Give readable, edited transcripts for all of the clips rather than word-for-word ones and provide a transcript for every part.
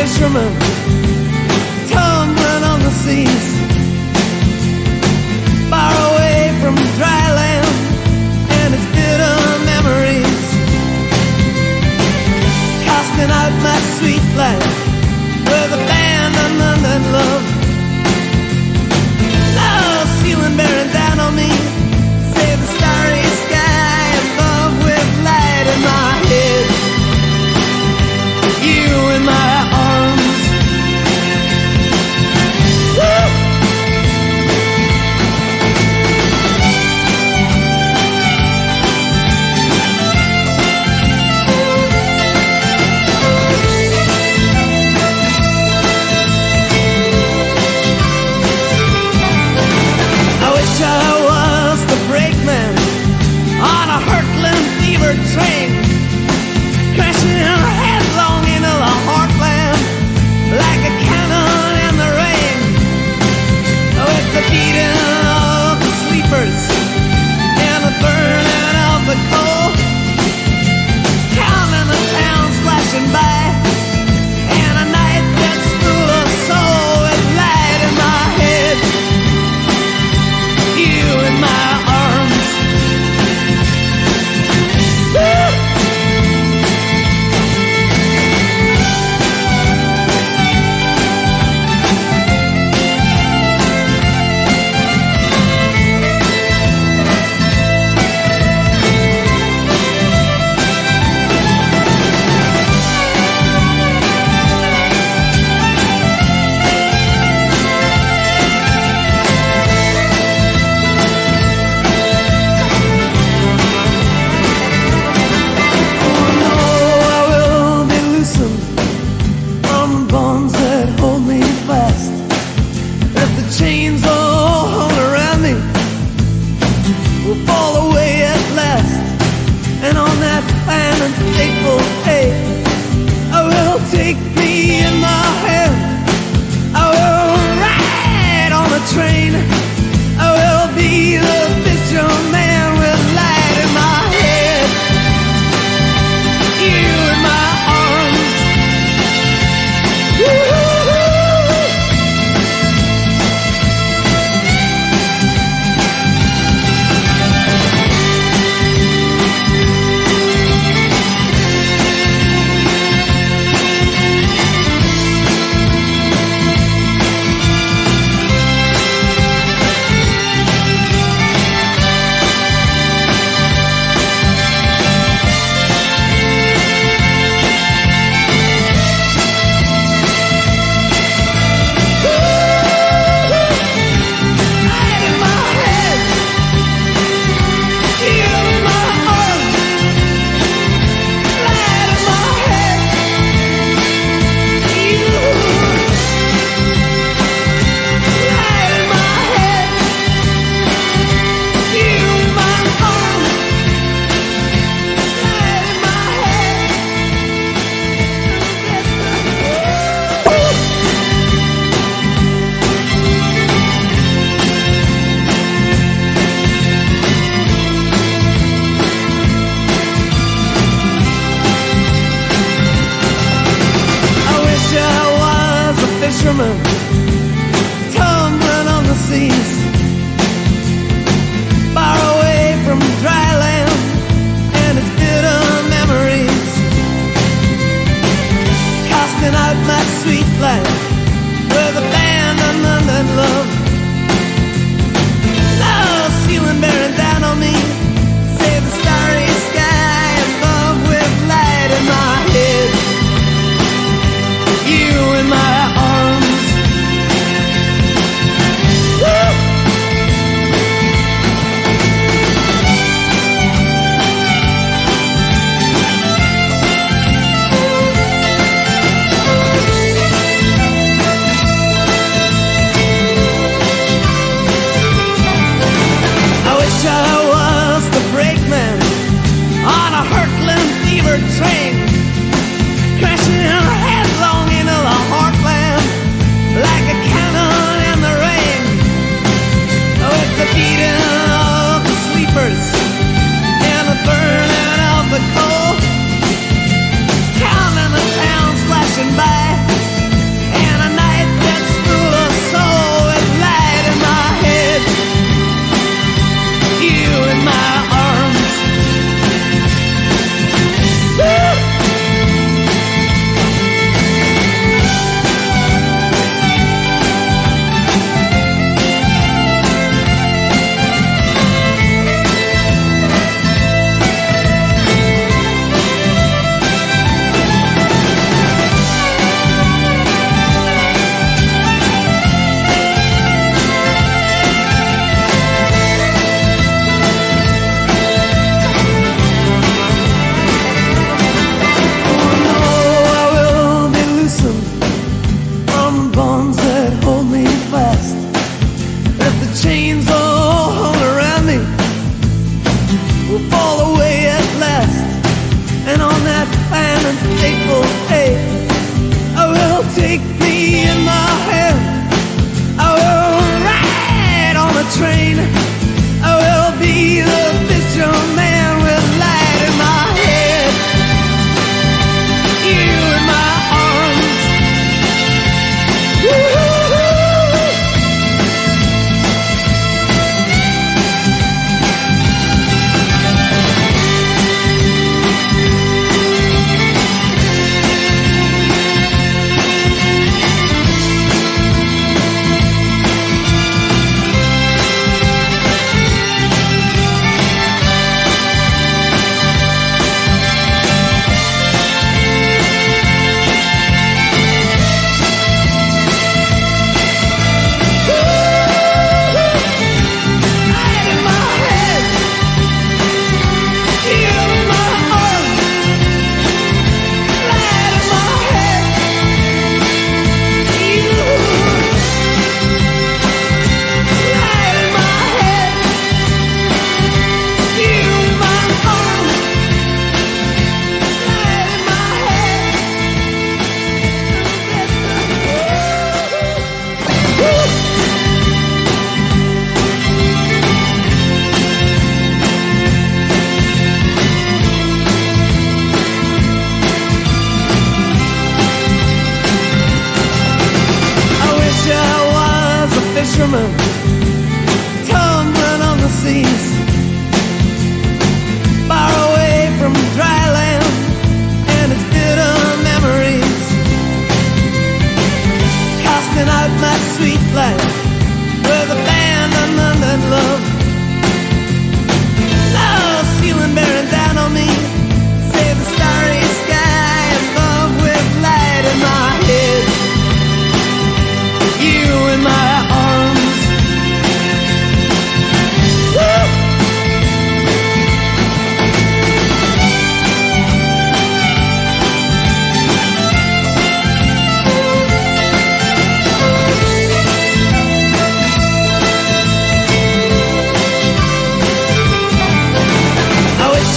fisherman tumbling on the seas, far away from dry land and its bitter memories, casting out my sweet life with abandonment and love. Love ceiling bearing down on me, save the starry sky above with light in my head, you in my arms. Woo! I wish I was the brakeman on a hurtling fever train, crashing headlong into the heartland like a cannon in the rain, with the beating of the sleepers and the burning of the coal, counting the towns flashing by, and a night that's full of soul with light in my head, you in my arms. Woo! Chains all hung around me will fall away at last, and on that fine and fateful day I will take me in my hand, I will ride on a train, I will be the fisherman with light in my head, you in my arms. Woo-hoo! Fisherman tumbling on the seas, far away from dry land and its bitter memories, casting out my sweet life with abandonment and love. Love ceiling bearing down on me, save the starry sky above with light in my head, you in my arms. fishermen tumbling on the seas, far away from dry land and its bitter memories, casting out my sweet life with abandonment and love. Love ceiling bearing down on me, save the starry sky above with light in my head, you in my arms. Woo!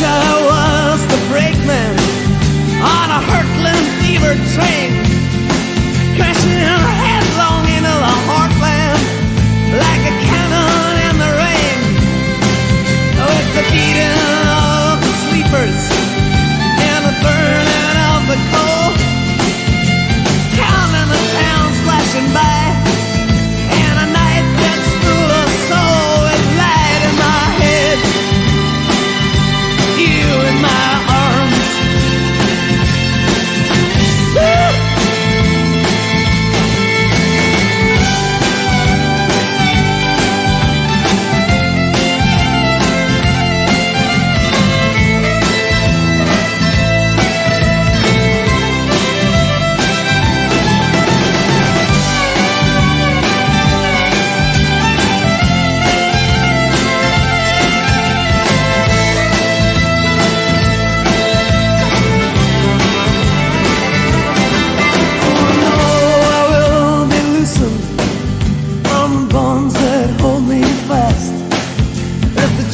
I was the brakeman on a hurtling fever train, crashing headlong into the heartland like a cannon in the rain, with the beating of the sleepers and the burning of the coal, counting the towns flashing by, and a night that's full of soul with light in my head, you in my arms. Woo!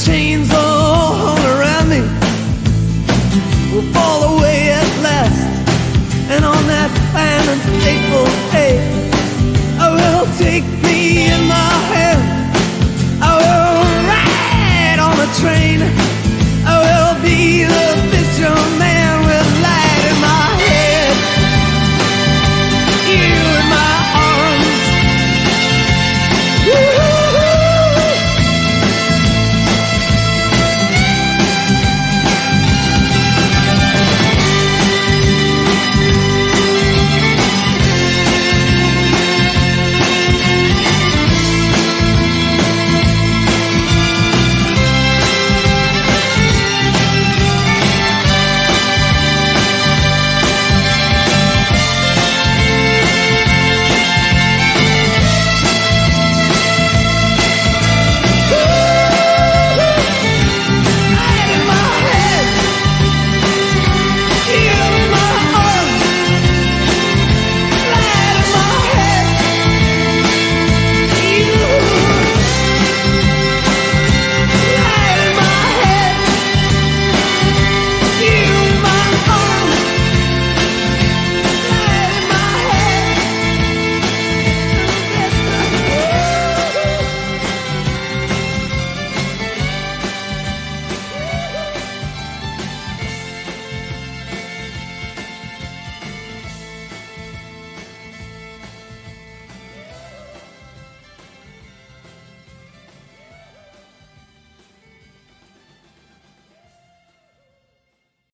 Chains all hung around me will fall away at last, and on that fine and fateful day, I will take me in my hand, I will ride on a train